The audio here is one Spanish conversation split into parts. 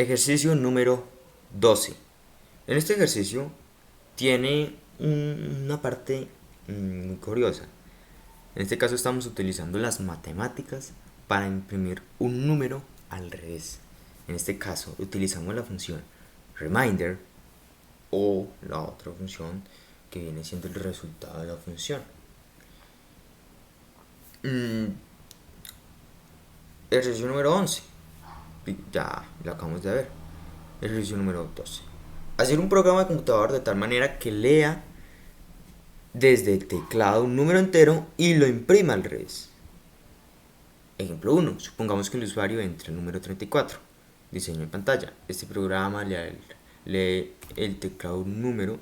Ejercicio número 12. En este ejercicio tiene una parte muy curiosa. En este caso estamos utilizando las matemáticas para imprimir un número al revés. En este caso utilizamos la función reminder o la otra función que viene siendo el resultado de la función. Ejercicio número 11. Ya lo acabamos de ver. Ejercicio número 12. Hacer un programa de computador de tal manera que lea desde el teclado un número entero y lo imprima al revés. Ejemplo 1. Supongamos que el usuario entre el número 34. Diseño en pantalla. Este programa lee el teclado un número,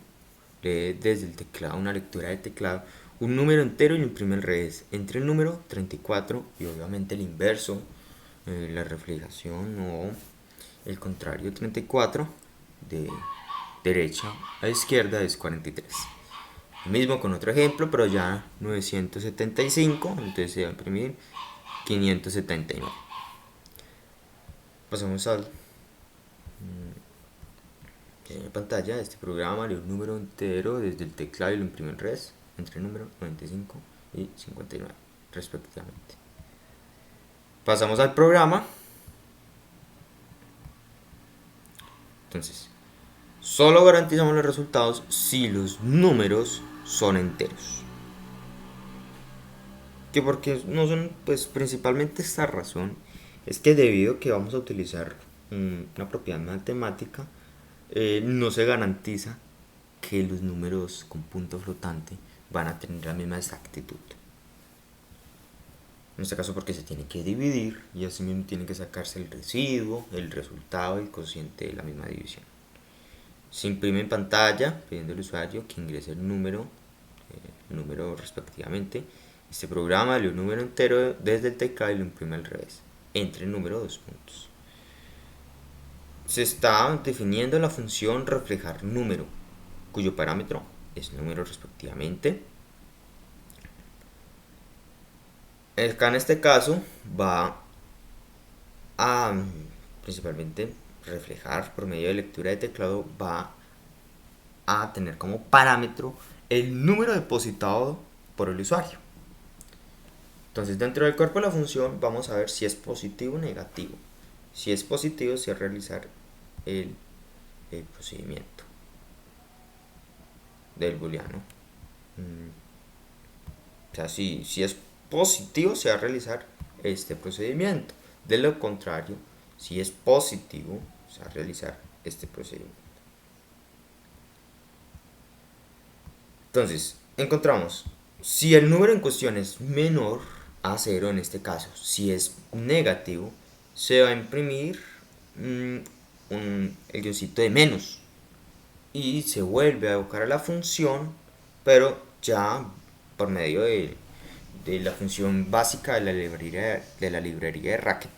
lee desde el teclado una lectura de teclado, un número entero y lo imprime al revés. Entre el número 34 y obviamente el inverso, la reflejación o el contrario 34 de derecha a izquierda es 43. Lo mismo con otro ejemplo, pero ya 975, entonces se va a imprimir 579. Pasamos al en pantalla. Este programa lee un número entero desde el teclado y lo imprime en res entre el número 95 y 59 respectivamente. Pasamos al programa. Entonces, solo garantizamos los resultados si los números son enteros. Que porque no son, pues principalmente esta razón es que debido a que vamos a utilizar una propiedad matemática, no se garantiza que los números con punto flotante van a tener la misma exactitud. En este caso porque se tiene que dividir y así mismo tiene que sacarse el residuo, el resultado y el cociente de la misma división. Se imprime en pantalla pidiendo al usuario que ingrese el número respectivamente. Este programa lee un número entero desde el teclado y lo imprime al revés, entre el número 2 puntos. Se está definiendo la función reflejar número, cuyo parámetro es número respectivamente. Acá en este caso va a principalmente reflejar por medio de lectura de teclado, va a tener como parámetro el número depositado por el usuario. Entonces dentro del cuerpo de la función vamos a ver si es positivo o negativo. Si es positivo se va a realizar el procedimiento del booleano. O sea, si es positivo se va a realizar este procedimiento. De lo contrario, si es positivo se va a realizar este procedimiento. Entonces, encontramos, si el número en cuestión es menor a 0 en este caso, si es negativo, se va a imprimir el guioncito de menos y se vuelve a evocar a la función, pero ya por medio de la función básica de la librería de Racket.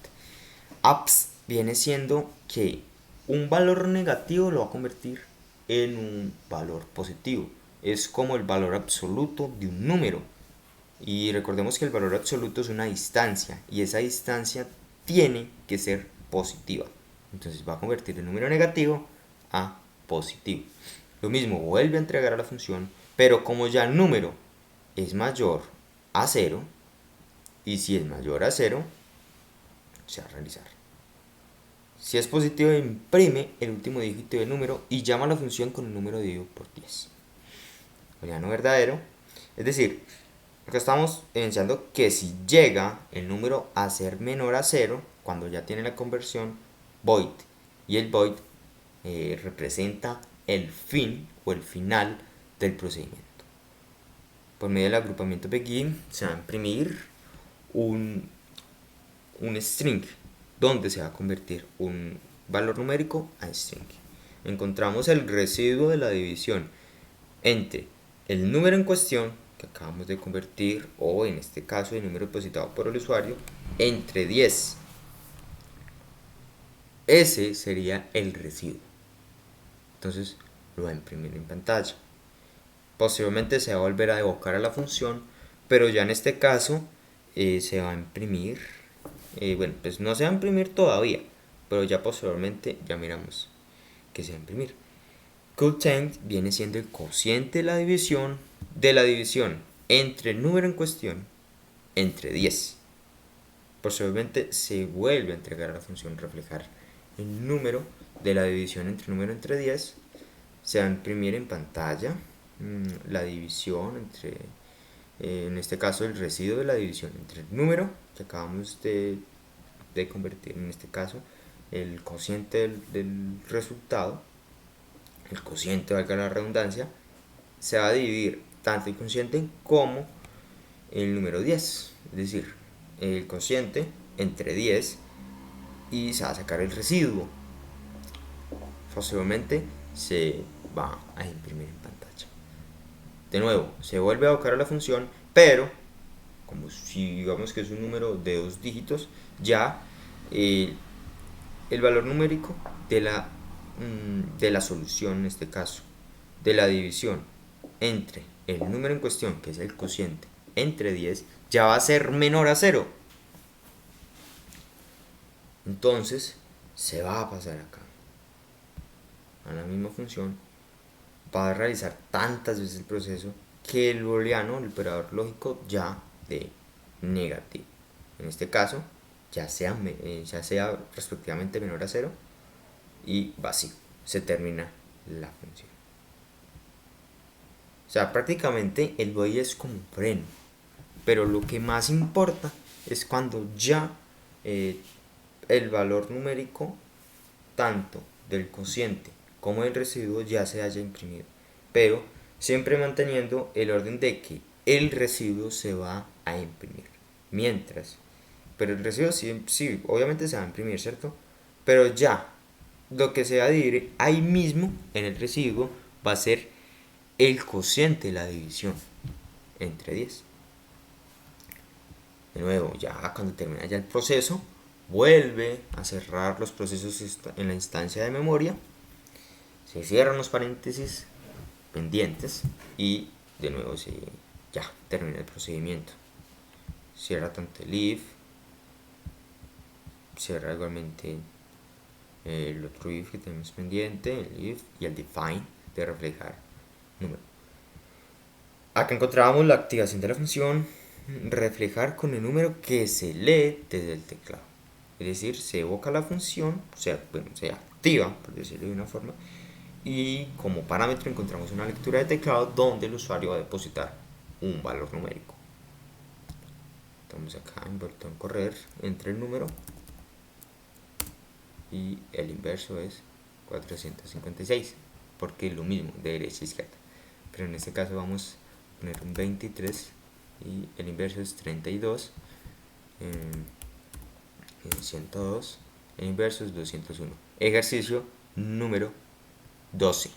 Apps viene siendo que un valor negativo lo va a convertir en un valor positivo. Es como el valor absoluto de un número. Y recordemos que el valor absoluto es una distancia y esa distancia tiene que ser positiva. Entonces va a convertir el número negativo a positivo. Lo mismo vuelve a entregar a la función, pero como ya el número es mayor a 0, y si es mayor a 0, se va a realizar. Si es positivo, imprime el último dígito del número y llama a la función con el número dividido por 10. Booleano verdadero. Es decir, acá estamos evidenciando que si llega el número a ser menor a 0, cuando ya tiene la conversión, void. Y el void representa el fin o el final del procedimiento. Por medio del agrupamiento begin se va a imprimir un string donde se va a convertir un valor numérico a string. Encontramos el residuo de la división entre el número en cuestión que acabamos de convertir, o en este caso el número depositado por el usuario, entre 10. Ese sería el residuo. Entonces lo va a imprimir en pantalla. Posteriormente se va a volver a evocar a la función, pero ya en este caso se va a imprimir, bueno, pues no se va a imprimir todavía, pero ya posteriormente ya miramos que se va a imprimir. Quotient viene siendo el cociente de la división entre el número en cuestión entre 10. Posteriormente se vuelve a entregar a la función reflejar el número de la división entre número entre 10. Se va a imprimir en pantalla la división entre, en este caso, el residuo de la división entre el número que acabamos de convertir, en este caso, el cociente del resultado, el cociente, valga la redundancia, se va a dividir tanto el cociente como el número 10, es decir, el cociente entre 10 y se va a sacar el residuo. Posteriormente se va a imprimir en pantalla. De nuevo, se vuelve a evocar a la función, pero como si digamos que es un número de 2 dígitos, ya el valor numérico de la solución, en este caso, de la división entre el número en cuestión, que es el cociente, entre 10, ya va a ser menor a 0. Entonces, se va a pasar acá a la misma función, va a realizar tantas veces el proceso que el booleano, el operador lógico, ya de negativo. En este caso, ya sea respectivamente menor a 0 y vacío. Se termina la función. O sea, prácticamente el body es como un freno. Pero lo que más importa es cuando ya el valor numérico, tanto del cociente como del residuo, ya se haya imprimido. Pero siempre manteniendo el orden de que el residuo se va a imprimir. Pero el residuo sí, obviamente se va a imprimir, ¿cierto? Pero ya lo que se va a dividir ahí mismo en el residuo va a ser el cociente de la división entre 10. De nuevo, ya cuando termina ya el proceso, vuelve a cerrar los procesos en la instancia de memoria, se cierran los paréntesis pendientes y de nuevo ya termina el procedimiento. Cierra tanto el if, cierra igualmente el otro if que tenemos pendiente, el if y el define de reflejar número. Acá encontrábamos la activación de la función reflejar con el número que se lee desde el teclado. Es decir, se evoca la función, se activa, por decirlo de una forma, y como parámetro encontramos una lectura de teclado donde el usuario va a depositar un valor numérico. Estamos acá en botón correr entre el número y el inverso es 456, porque es lo mismo de derecha a izquierda. Pero en este caso vamos a poner un 23 y el inverso es 32, 102, el inverso es 201. Ejercicio número 12.